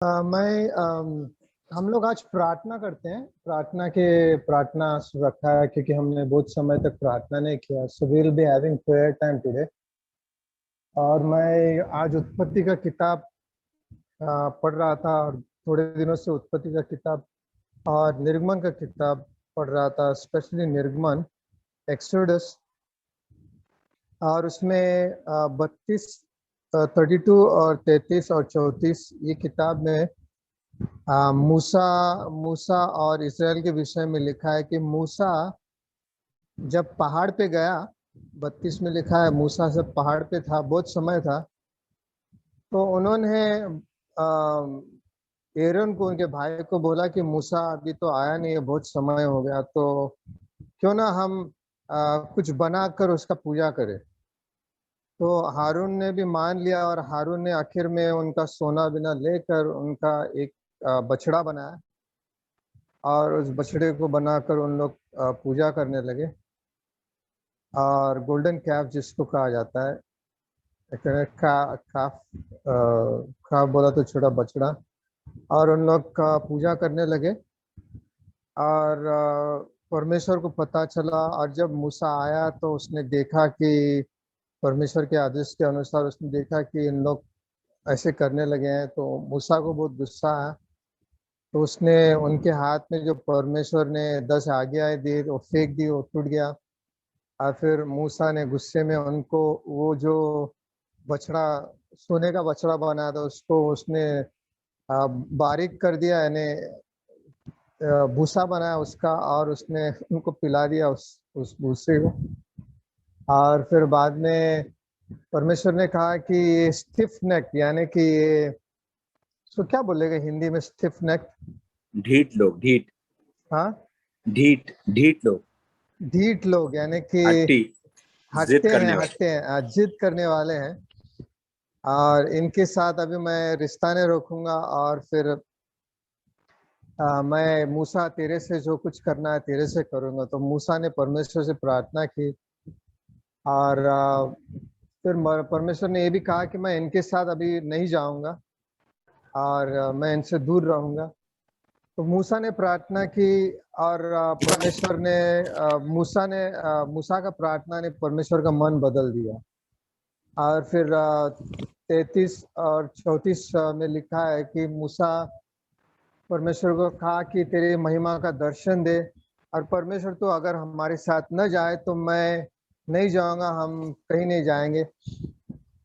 हम लोग आज प्रार्थना करते हैं। प्रार्थना रखा है क्योंकि हमने बहुत समय तक प्रार्थना नहीं किया। So we will be having prayer time today. और मैं आज उत्पत्ति का किताब पढ़ रहा था, और थोड़े दिनों से उत्पत्ति का किताब और निर्गमन का किताब पढ़ रहा था, स्पेशली निर्गमन, एक्सोडस। और उसमें 32, 32 और 33 और 34 ये किताब में मूसा मूसा और इस्राएल के विषय में लिखा है कि मूसा जब पहाड़ पे गया। 32 में लिखा है मूसा जब पहाड़ पे था, बहुत समय था, तो उन्होंने एरन को, उनके भाई को बोला कि मूसा अभी तो आया नहीं है, बहुत समय हो गया, तो क्यों ना हम कुछ बनाकर उसका पूजा करें। तो हारून ने भी मान लिया, और हारून ने आखिर में उनका सोना बिना लेकर उनका एक बछड़ा बनाया, और उस बछड़े को बनाकर उन लोग पूजा करने लगे। और गोल्डन कैफ जिसको कहा जाता है, काफ बोला तो छोटा बछड़ा, और उन लोग का पूजा करने लगे। और परमेश्वर को पता चला, और जब मूसा आया तो उसने देखा कि परमेश्वर के आदेश के अनुसार उसने देखा कि इन लोग ऐसे करने लगे हैं, तो मूसा को बहुत गुस्सा आया। तो उसने उनके हाथ में जो परमेश्वर ने 10 आज्ञाएं दी वो फेंक दी, वो टूट गया। और फिर मूसा ने गुस्से में उनको वो जो बछड़ा, सोने का बछड़ा बनाया था, उसको उसने बारीक कर दिया, यानी भूसा बनाया उसका, और उसने उनको पिला दिया उस भूसे को। और फिर बाद में परमेश्वर ने कहा कि ये स्टिफ नेक, यानी कि ये, तो क्या बोलेगा हिंदी में स्टिफ नेक? ढीठ लोग, ढीठ। हाँ, ढीठ ढीठ लोग, ढीठ लोग, यानी कि हट्टी, जिद करने वाले। हटते हैं, जिद करने वाले हैं। और इनके साथ अभी मैं रिश्ता नहीं रोकूंगा, और फिर मैं मूसा तेरे से जो कुछ करना है तेरे से करूंगा। तो मूसा ने परमेश्वर से प्रार्थना की, और फिर परमेश्वर ने ये भी कहा कि मैं इनके साथ अभी नहीं जाऊंगा, और मैं इनसे दूर रहूंगा। तो मूसा ने प्रार्थना की, और परमेश्वर ने मूसा का प्रार्थना ने परमेश्वर का मन बदल दिया। और फिर 33 और 34 में लिखा है कि मूसा परमेश्वर को कहा कि तेरी महिमा का दर्शन दे। और परमेश्वर, तो अगर हमारे साथ न जाए तो मैं नहीं जाऊंगा, हम कहीं नहीं जाएंगे।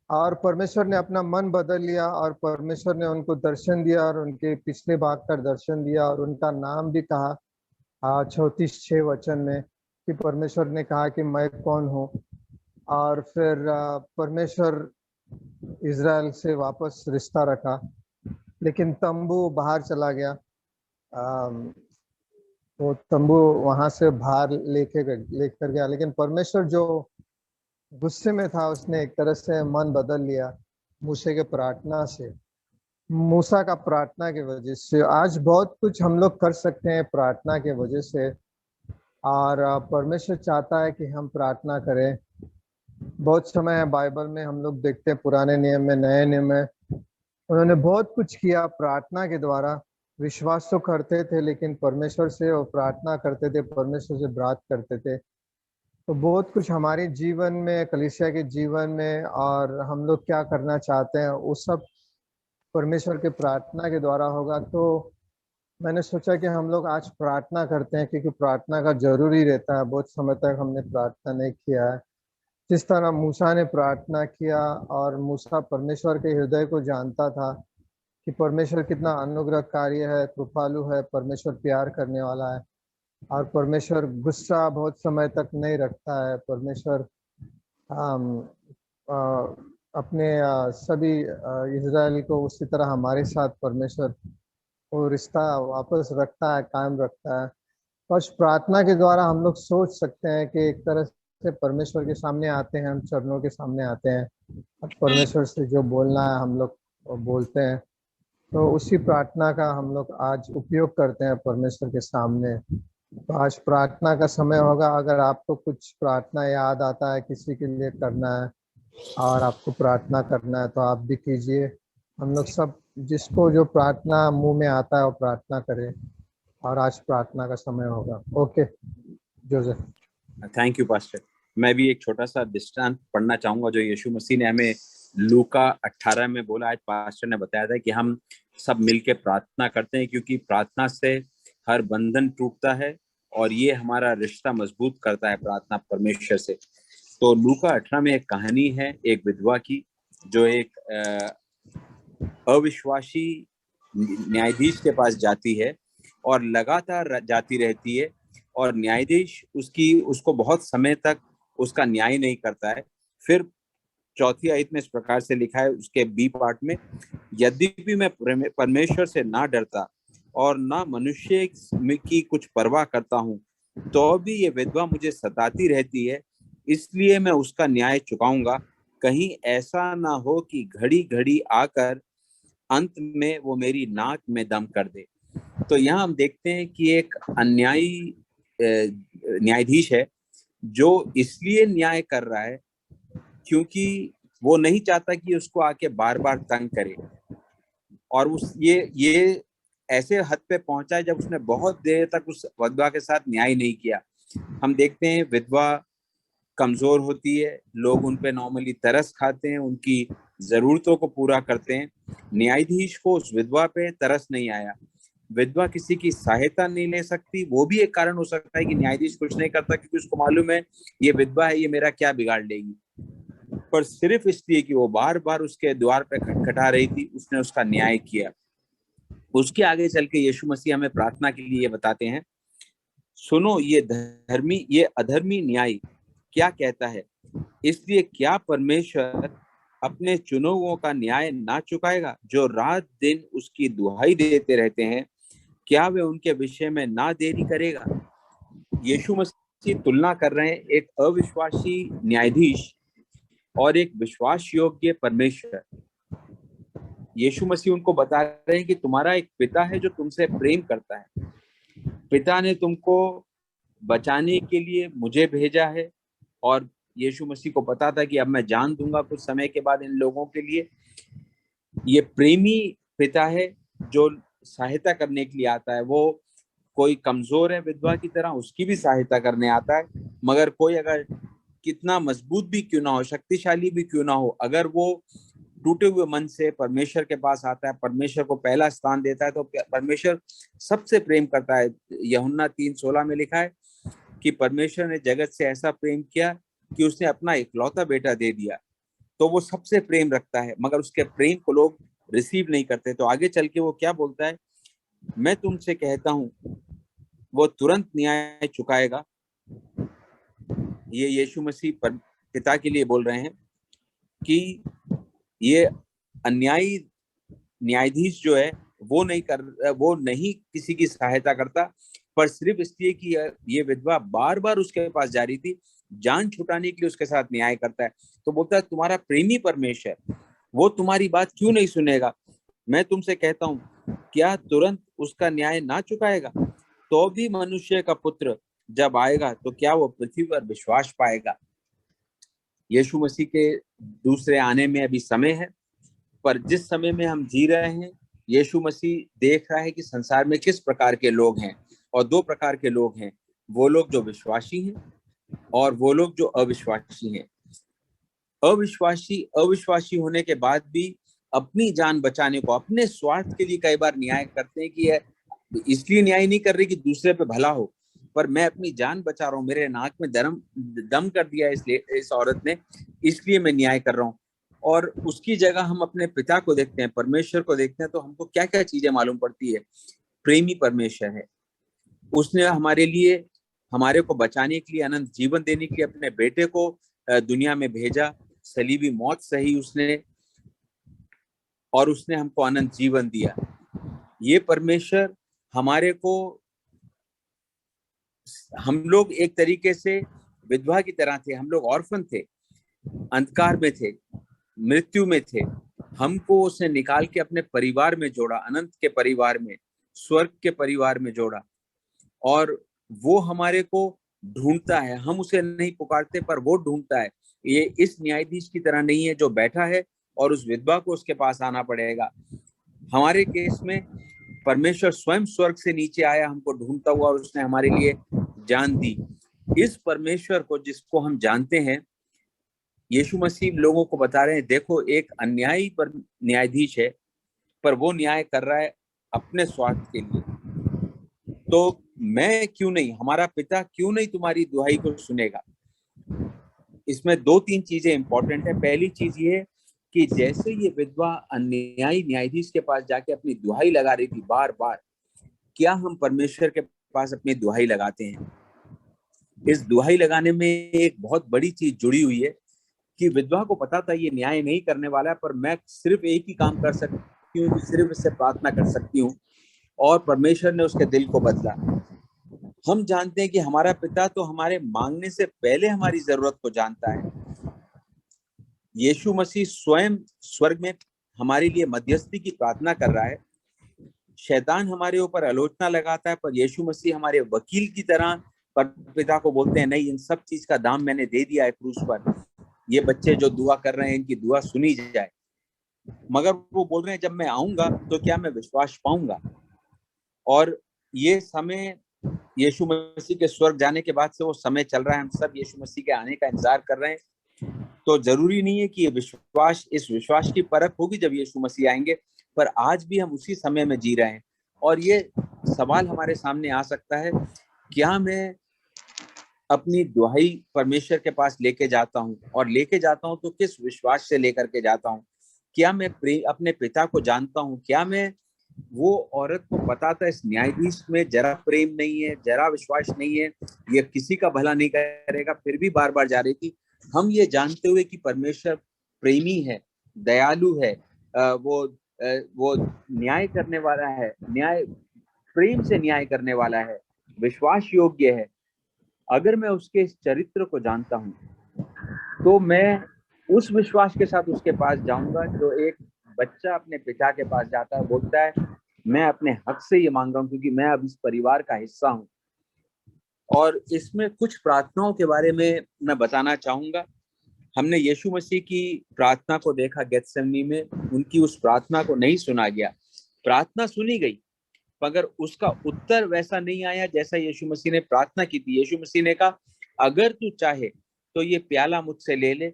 और परमेश्वर ने अपना मन बदल लिया, और परमेश्वर ने उनको दर्शन दिया, और उनके पिछले भाग का दर्शन दिया, और उनका नाम भी कहा 34:6 में, कि परमेश्वर ने कहा कि मैं कौन हूँ। और फिर परमेश्वर इज़राइल से वापस रिश्ता रखा, लेकिन तंबू बाहर चला गया। तो तंबू वहां से बाहर लेकर गया, लेकिन परमेश्वर जो गुस्से में था उसने एक तरह से मन बदल लिया मूसे के प्रार्थना से, मूसा का प्रार्थना की वजह से। आज बहुत कुछ हम लोग कर सकते हैं प्रार्थना के वजह से, और परमेश्वर चाहता है कि हम प्रार्थना करें। बहुत समय है बाइबल में, हम लोग देखते हैं पुराने नियम में, नए नियम में, उन्होंने बहुत कुछ किया प्रार्थना के द्वारा। विश्वास तो करते थे, लेकिन परमेश्वर से वो प्रार्थना करते थे, परमेश्वर से बात करते थे। तो बहुत कुछ हमारे जीवन में, कलीसिया के जीवन में, और हम लोग क्या करना चाहते हैं वो सब परमेश्वर के प्रार्थना के द्वारा होगा। तो मैंने सोचा कि हम लोग आज प्रार्थना करते हैं, क्योंकि प्रार्थना का जरूरी रहता है। बहुत समय तक हमने प्रार्थना नहीं किया है। जिस तरह मूसा ने प्रार्थना किया, और मूसा परमेश्वर के हृदय को जानता था कि परमेश्वर कितना अनुग्रहकारी है, कृपालु है, परमेश्वर प्यार करने वाला है, और परमेश्वर गुस्सा बहुत समय तक नहीं रखता है। परमेश्वर अम, अ, अपने सभी इज़राइल को उसी तरह हमारे साथ परमेश्वर वो रिश्ता वापस रखता है, कायम रखता है। बस प्रार्थना के द्वारा हम लोग सोच सकते हैं कि एक तरह से परमेश्वर के सामने आते हैं, हम चरणों के सामने आते हैं, और परमेश्वर से जो बोलना है हम लोग वो बोलते हैं। तो उसी प्रार्थना का हम लोग आज उपयोग करते हैं परमेश्वर के सामने। तो आज प्रार्थना का समय होगा। अगर आपको कुछ प्रार्थना याद आता है, किसी के लिए करना है और आपको प्रार्थना करना है, तो आप भी कीजिए। हम लोग सब जिसको जो प्रार्थना मुंह में आता है वो प्रार्थना करे, और आज प्रार्थना का समय होगा। Okay Joseph. Thank you pastor. मैं भी एक छोटा सा दृष्टांत पढ़ना चाहूंगा जो यीशु मसीह ने हमें लूका 18 में बोला। आज पास्टर ने बताया था कि हम सब मिलके प्रार्थना करते हैं, क्योंकि प्रार्थना से हर बंधन टूटता है और ये हमारा रिश्ता मजबूत करता है प्रार्थना परमेश्वर से। तो लूका 18 में एक कहानी है एक विधवा की, जो एक अविश्वासी न्यायाधीश के पास जाती है और लगातार जाती रहती है, और न्यायाधीश उसको बहुत समय तक उसका न्याय नहीं करता है। फिर चौथी आयत में इस प्रकार से लिखा है उसके बी पार्ट में, यद्यपि मैं परमेश्वर से ना डरता और ना मनुष्य की कुछ परवाह करता हूँ, तो भी ये विधवा मुझे सताती रहती है, इसलिए मैं उसका न्याय चुकाऊंगा। कहीं ऐसा ना हो कि घड़ी घड़ी आकर अंत में वो मेरी नाक में दम कर दे। तो यहाँ हम देखते हैं कि एक अन्यायी न्यायाधीश है जो इसलिए न्याय कर रहा है क्योंकि वो नहीं चाहता कि उसको आके बार बार तंग करे। और ये ऐसे हद पे पहुंचा है जब उसने बहुत देर तक उस विधवा के साथ न्याय नहीं किया। हम देखते हैं विधवा कमजोर होती है, लोग उन पे नॉर्मली तरस खाते हैं, उनकी जरूरतों को पूरा करते हैं। न्यायाधीश को उस विधवा पे तरस नहीं आया। विधवा किसी की सहायता नहीं ले सकती, वो भी एक कारण हो सकता है कि न्यायाधीश कुछ नहीं करता, क्योंकि उसको मालूम है ये विधवा है, ये मेरा क्या बिगाड़ लेगी। पर सिर्फ इसलिए कि वो बार बार उसके द्वार पे खटखटा रही थी, उसने उसका न्याय किया। उसके आगे चल के यीशु मसीह हमें प्रार्थना के लिए बताते हैं, सुनो ये अधर्मी न्याय क्या कहता है, इसलिए क्या परमेश्वर अपने चुने का न्याय ना चुकाएगा, जो रात दिन उसकी दुहाई देते रहते हैं, क्या वे उनके विषय में ना देरी करेगा। यीशु मसीह तुलना कर रहे हैं एक अविश्वासी न्यायाधीश और एक विश्वास योग्य परमेश्वर। यीशु मसीह उनको बता रहे हैं कि तुम्हारा एक पिता है जो तुमसे प्रेम करता है। पिता ने तुमको बचाने के लिए मुझे भेजा है, और यीशु मसीह को पता था कि अब मैं जान दूंगा कुछ समय के बाद इन लोगों के लिए। ये प्रेमी पिता है जो सहायता करने के लिए आता है। वो कोई कमजोर है विधवा की तरह, उसकी भी सहायता करने आता है, मगर कोई अगर कितना मजबूत भी क्यों ना हो, शक्तिशाली भी क्यों ना हो, अगर वो टूटे हुए मन से परमेश्वर के पास आता है, परमेश्वर को पहला स्थान देता है, तो परमेश्वर सबसे प्रेम करता है। यूहन्ना 3:16 में लिखा है कि परमेश्वर ने जगत से ऐसा प्रेम किया कि उसने अपना इकलौता बेटा दे दिया। तो वो सबसे प्रेम रखता है, मगर उसके प्रेम को लोग रिसीव नहीं करते। तो आगे चल के वो क्या बोलता है, मैं तुमसे कहता हूं वो तुरंत न्याय चुकाएगा। ये यीशु मसीह पिता के लिए बोल रहे हैं कि ये अन्यायी न्यायाधीश जो है वो नहीं किसी की सहायता करता, पर सिर्फ इसलिए कि ये विधवा बार बार उसके पास जा रही थी, जान छुटाने के लिए उसके साथ न्याय करता है। तो बोलता है तुम्हारा प्रेमी परमेश्वर, वो तुम्हारी बात क्यों नहीं सुनेगा। मैं तुमसे कहता हूँ क्या तुरंत उसका न्याय ना चुकाएगा। तो भी मनुष्य का पुत्र जब आएगा तो क्या वो पृथ्वी पर विश्वास पाएगा। यीशु मसीह के दूसरे आने में अभी समय है, पर जिस समय में हम जी रहे हैं, यीशु मसीह देख रहा है कि संसार में किस प्रकार के लोग हैं, और दो प्रकार के लोग हैं, वो लोग जो विश्वासी हैं और वो लोग जो अविश्वासी हैं। अविश्वासी होने के बाद भी अपनी जान बचाने को, अपने स्वार्थ के लिए कई बार न्याय करते हैं कि इसलिए न्याय नहीं कर रही कि दूसरे पे भला हो, पर मैं अपनी जान बचा रहा हूँ, मेरे नाक में दम कर दिया इसलिए इस औरत ने, इसलिए मैं न्याय कर रहा हूँ। और उसकी जगह हम अपने पिता को देखते हैं, परमेश्वर को देखते हैं, तो हमको क्या क्या चीजें मालूम पड़ती है। प्रेमी परमेश्वर है, उसने हमारे लिए, हमारे को बचाने के लिए, अनंत जीवन देने के लिए अपने बेटे को दुनिया में भेजा, सलीबी मौत सही उसने, और उसने हमको अनंत जीवन दिया। ये परमेश्वर हमारे को, हम लोग एक तरीके से विधवा की तरह थे, हम लोग ऑर्फन थे, अंधकार में थे, मृत्यु में थे। हमको उसने निकाल के अपने परिवार में जोड़ा, अनंत के परिवार में, स्वर्ग के परिवार में जोड़ा। और वो हमारे को ढूंढता है, हम उसे नहीं पुकारते पर वो ढूंढता है। ये इस न्यायाधीश की तरह नहीं है जो बैठा है और उस विधवा को उसके पास आना पड़ेगा। हमारे केस में परमेश्वर स्वयं स्वर्ग से नीचे आया हमको ढूंढता हुआ और उसने हमारे लिए जान दी। इस परमेश्वर को जिसको हम जानते हैं, यीशु मसीह लोगों को बता रहे हैं, देखो एक अन्यायी पर न्यायाधीश है, पर वो न्याय कर रहा है अपने स्वार्थ के लिए। तो मैं क्यों नहीं, हमारा पिता क्यों नहीं तुम्हारी दुहाई को सुनेगा। इसमें 2-3 चीजें इंपॉर्टेंट है। पहली चीज ये है कि जैसे ये विधवा अन्यायी न्यायाधीश के पास जाके अपनी दुहाई लगा रही थी बार बार, क्या हम परमेश्वर के पास अपनी दुहाई लगाते हैं? इस दुहाई लगाने में एक बहुत बड़ी चीज जुड़ी हुई है कि विधवा को पता था ये न्याय नहीं करने वाला है, पर मैं सिर्फ एक ही काम कर सकती हूँ, सिर्फ इससे प्रार्थना कर सकती हूँ, और परमेश्वर ने उसके दिल को बदला। हम जानते हैं कि हमारा पिता तो हमारे मांगने से पहले हमारी जरूरत को जानता है। यीशु मसीह स्वयं स्वर्ग में हमारे लिए मध्यस्थी की प्रार्थना कर रहा है। शैतान हमारे ऊपर आलोचना लगाता है, पर यीशु मसीह हमारे वकील की तरह पिता को बोलते हैं, नहीं, इन सब चीज का दाम मैंने दे दिया है क्रूस पर, ये बच्चे जो दुआ कर रहे हैं इनकी दुआ सुनी जाए। मगर वो बोल रहे हैं जब मैं आऊंगा तो क्या मैं विश्वास पाऊंगा? और ये समय यीशु मसीह के स्वर्ग जाने के बाद से वो समय चल रहा है, हम सब यीशु मसीह के आने का इंतजार कर रहे हैं। तो जरूरी नहीं है कि ये विश्वास, इस विश्वास की परख होगी जब यीशु मसीह आएंगे, पर आज भी हम उसी समय में जी रहे हैं। और ये सवाल हमारे सामने आ सकता है, क्या मैं अपनी दुहाई परमेश्वर के पास लेके जाता हूँ, और लेके जाता हूँ तो किस विश्वास से लेकर के जाता हूँ? क्या मैं अपने पिता को जानता हूँ? क्या मैं, वो औरत को पता था इस न्यायाधीश में जरा प्रेम नहीं है, जरा विश्वास नहीं है, ये किसी का भला नहीं करेगा, फिर भी बार बार जा रही थी। हम ये जानते हुए कि परमेश्वर प्रेमी है, दयालु है, वो न्याय करने वाला है, न्याय प्रेम से न्याय करने वाला है, विश्वास योग्य है, अगर मैं उसके इस चरित्र को जानता हूँ तो मैं उस विश्वास के साथ उसके पास जाऊंगा जो एक बच्चा अपने पिता के पास जाता है, बोलता है मैं अपने हक से ये मांग रहा हूँ क्योंकि मैं अब इस परिवार का हिस्सा हूँ। और इसमें कुछ प्रार्थनाओं के बारे में मैं बताना चाहूंगा। हमने यीशु मसीह की प्रार्थना को देखा गेत्सेमनी में, उनकी उस प्रार्थना को नहीं सुना गया। प्रार्थना सुनी गई मगर उसका उत्तर वैसा नहीं आया जैसा यीशु मसीह ने प्रार्थना की थी। यीशु मसीह ने कहा, अगर तू चाहे तो ये प्याला मुझसे ले ले,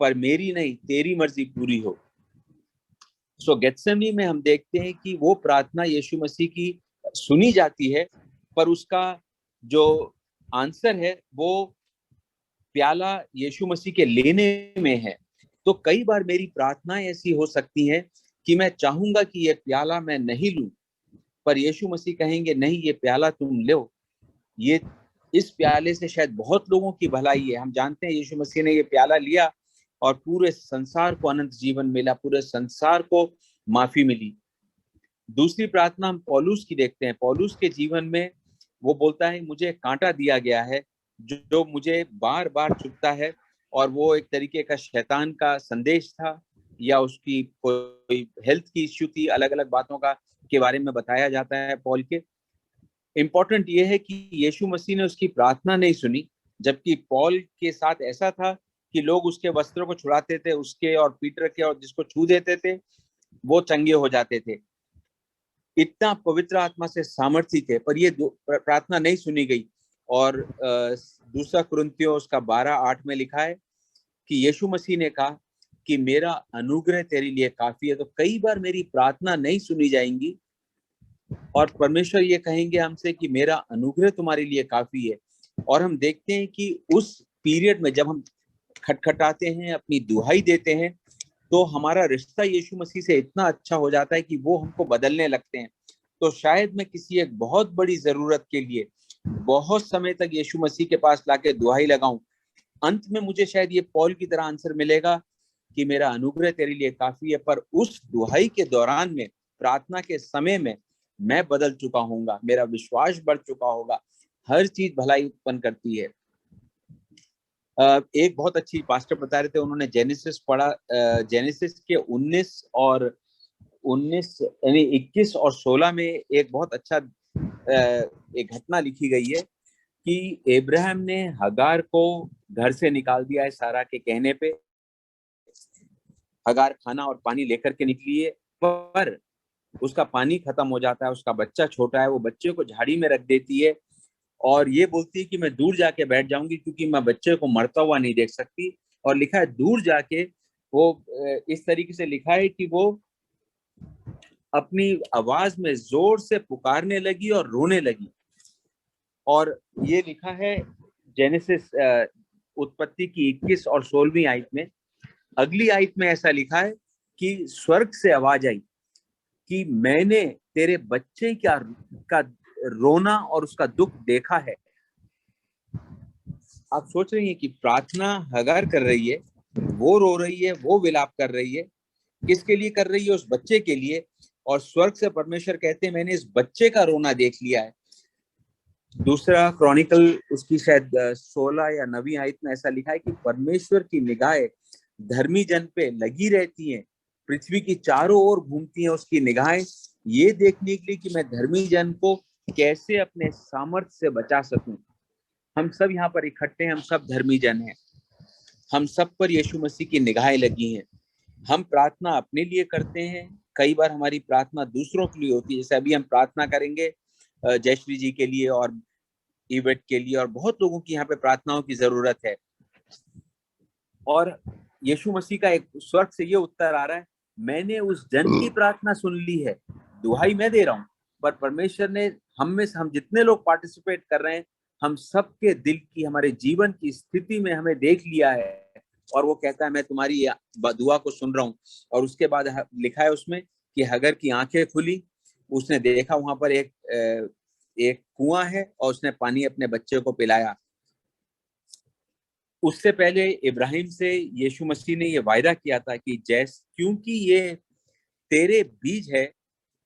पर मेरी नहीं तेरी मर्जी पूरी हो। सो गेत्सेमनी में हम देखते हैं कि वो प्रार्थना यीशु मसीह की सुनी जाती है, पर उसका जो आंसर है वो प्याला यीशु मसीह के लेने में है। तो कई बार मेरी प्रार्थनाएं ऐसी हो सकती हैं कि मैं चाहूंगा कि ये प्याला मैं नहीं लूं, पर यीशु मसीह कहेंगे नहीं, ये प्याला तुम लो, ये इस प्याले से शायद बहुत लोगों की भलाई है। हम जानते हैं यीशु मसीह ने ये प्याला लिया और पूरे संसार को अनंत जीवन मिला, पूरे संसार को माफी मिली। दूसरी प्रार्थना हम पौलुस की देखते हैं। पौलुस के जीवन में वो बोलता है, मुझे कांटा दिया गया है जो मुझे बार बार चुभता है, और वो एक तरीके का शैतान का संदेश था या उसकी कोई हेल्थ की इश्यू थी, अलग अलग बातों का के बारे में बताया जाता है पौल के। इंपॉर्टेंट ये है कि यीशु मसीह ने उसकी प्रार्थना नहीं सुनी, जबकि पौल के साथ ऐसा था कि लोग उसके वस्त्रों को छुड़ाते थे, उसके और पीटर के, और जिसको छू देते थे वो चंगे हो जाते थे। इतना पवित्र आत्मा से सामर्थ्य थे, पर ये प्रार्थना नहीं सुनी गई। और दूसरा कुरिन्थियों उसका 12:8 में लिखा है कि यीशु मसीह ने कहा कि मेरा अनुग्रह तेरे लिए काफी है। तो कई बार मेरी प्रार्थना नहीं सुनी जाएंगी और परमेश्वर ये कहेंगे हमसे कि मेरा अनुग्रह तुम्हारे लिए काफी है। और हम देखते हैं कि उस पीरियड में जब हम खटखटाते हैं, अपनी दुहाई देते हैं, तो हमारा रिश्ता यीशु मसीह से इतना अच्छा हो जाता है कि वो हमको बदलने लगते हैं। तो शायद मैं किसी एक बहुत बड़ी जरूरत के लिए बहुत समय तक यीशु मसीह के पास लाके दुहाई लगाऊं, अंत में मुझे शायद ये पौल की तरह आंसर मिलेगा कि मेरा अनुग्रह तेरे लिए काफी है। पर उस दुहाई के दौरान में, प्रार्थना के समय में, मैं बदल चुका हूँगा, मेरा विश्वास बढ़ चुका होगा। हर चीज भलाई उत्पन्न करती है। एक बहुत अच्छी पास्टर बता रहे थे, उन्होंने जेनेसिस पढ़ा, जेनेसिस के 19 यानी 21 और 16 में एक बहुत अच्छा एक घटना लिखी गई है कि इब्राहिम ने हगार को घर से निकाल दिया है सारा के कहने पे। हगार खाना और पानी लेकर के निकली है, पर उसका पानी खत्म हो जाता है, उसका बच्चा छोटा है, वो बच्चे को झाड़ी में रख देती है और ये बोलती है कि मैं दूर जाके बैठ जाऊंगी क्योंकि मैं बच्चे को मरता हुआ नहीं देख सकती। और लिखा है दूर जाके वो इस तरीके से लिखा है कि वो अपनी आवाज में जोर से पुकारने लगी और रोने लगी। और ये लिखा है जेनेसिस उत्पत्ति की 21 और 16वीं आयत में। अगली आयत में ऐसा लिखा है कि स्वर्ग से आवाज आई कि मैंने तेरे बच्चे का रोना और उसका दुख देखा है। आप सोच रही हैं कि प्रार्थना हगार कर रही है, वो रो रही है, वो विलाप कर रही है, किसके लिए कर रही है? उस बच्चे के लिए। और स्वर्ग से परमेश्वर कहते हैं मैंने इस बच्चे का रोना देख लिया है। दूसरा क्रॉनिकल उसकी शायद 16 या 9वीं आयत में ऐसा लिखा है कि परमेश्वर की निगाहें धर्मी जन पे लगी रहती हैं, पृथ्वी की चारों ओर घूमती हैं उसकी निगाहें, ये देखने के लिए कि मैं धर्मी जन को कैसे अपने सामर्थ्य से बचा सकूं। हम सब यहाँ पर इकट्ठे हैं, हम सब धर्मी जन हैं, हम सब पर यीशु मसीह की निगाहें लगी हैं। हम प्रार्थना अपने लिए करते हैं, कई बार हमारी प्रार्थना दूसरों के लिए होती है। जैसे अभी हम प्रार्थना करेंगे जयश्री जी के लिए और इवेट के लिए, और बहुत लोगों की यहाँ पे प्रार्थनाओं की जरूरत है। और यीशु मसीह का एक स्वर्ग से ये उत्तर आ रहा है, मैंने उस जन की प्रार्थना सुन ली है, दुहाई मैं दे रहा हूँ, पर परमेश्वर ने हम जितने लोग पार्टिसिपेट कर रहे हैं, हम सबके दिल की, हमारे जीवन की स्थिति में हमें देख लिया है। और वो कहता है मैं तुम्हारी दुआ को सुन रहा हूँ। और उसके बाद लिखा है उसमें कि हगर की आंखें खुली, उसने देखा वहां पर एक कुआं है और उसने पानी अपने बच्चे को पिलाया। उससे पहले इब्राहिम से यीशु मसीह ने ये वायदा किया था कि क्योंकि ये तेरे बीज है,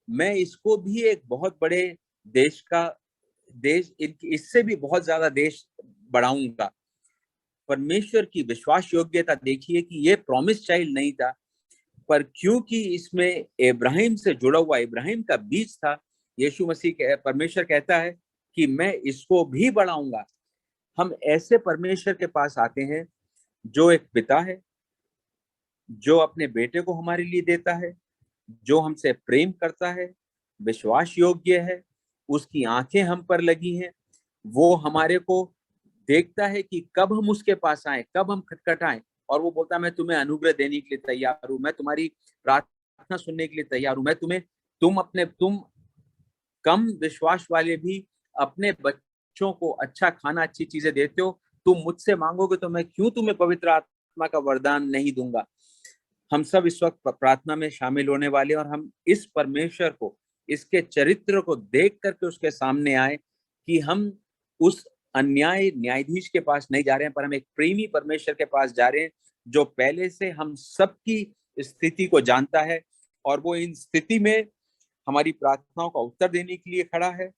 मैं इसको भी एक बहुत बड़े देश इससे भी बहुत ज्यादा देश बढ़ाऊंगा। परमेश्वर की विश्वास योग्यता देखिए कि ये प्रॉमिस चाइल्ड नहीं था, पर क्योंकि इसमें इब्राहिम से जुड़ा हुआ इब्राहिम का बीज था, यीशु मसीह परमेश्वर कहता है कि मैं इसको भी बढ़ाऊंगा। हम ऐसे परमेश्वर के पास आते हैं जो एक पिता है, जो अपने बेटे को हमारे लिए देता है, जो हमसे प्रेम करता है, विश्वास योग्य है, उसकी आंखें हम पर लगी हैं, वो हमारे को देखता है कि कब हम उसके पास आए, कब हम खटखटाएं, और वो बोलता है मैं तुम्हें अनुग्रह देने के लिए तैयार हूं, मैं तुम्हारी प्रार्थना सुनने के लिए तैयार हूं, मैं तुम कम विश्वास वाले भी अपने बच्चों को अच्छा खाना, अच्छी चीजें देते हो, तुम मुझसे मांगोगे तो मैं क्यों तुम्हें पवित्र आत्मा का वरदान नहीं दूंगा। हम सब इस वक्त प्रार्थना में शामिल होने वाले, और हम इस परमेश्वर को, इसके चरित्र को देख करके उसके सामने आए कि हम उस न्यायाधीश के पास नहीं जा रहे हैं, पर हम एक प्रेमी परमेश्वर के पास जा रहे हैं, जो पहले से हम सबकी स्थिति को जानता है, और वो इन स्थिति में हमारी प्रार्थनाओं का उत्तर देने के लिए खड़ा है।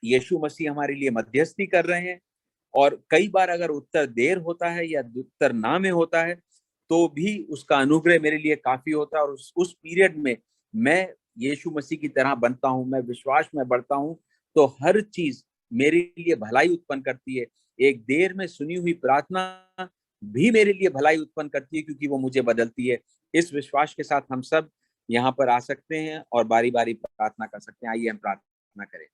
यीशु मसीह हमारे लिए मध्यस्थी कर रहे हैं, और कई बार अगर उत्तर देर होता है या उत्तर ना में होता है, तो भी उसका अनुग्रह मेरे लिए काफी होता है। और उस पीरियड में मैं यीशु मसीह की तरह बनता हूँ, मैं विश्वास में बढ़ता हूँ, तो हर चीज मेरे लिए भलाई उत्पन्न करती है। एक देर में सुनी हुई प्रार्थना भी मेरे लिए भलाई उत्पन्न करती है, क्योंकि वो मुझे बदलती है। इस विश्वास के साथ हम सब यहाँ पर आ सकते हैं और बारी बारी प्रार्थना कर सकते हैं। आइए हम प्रार्थना करें।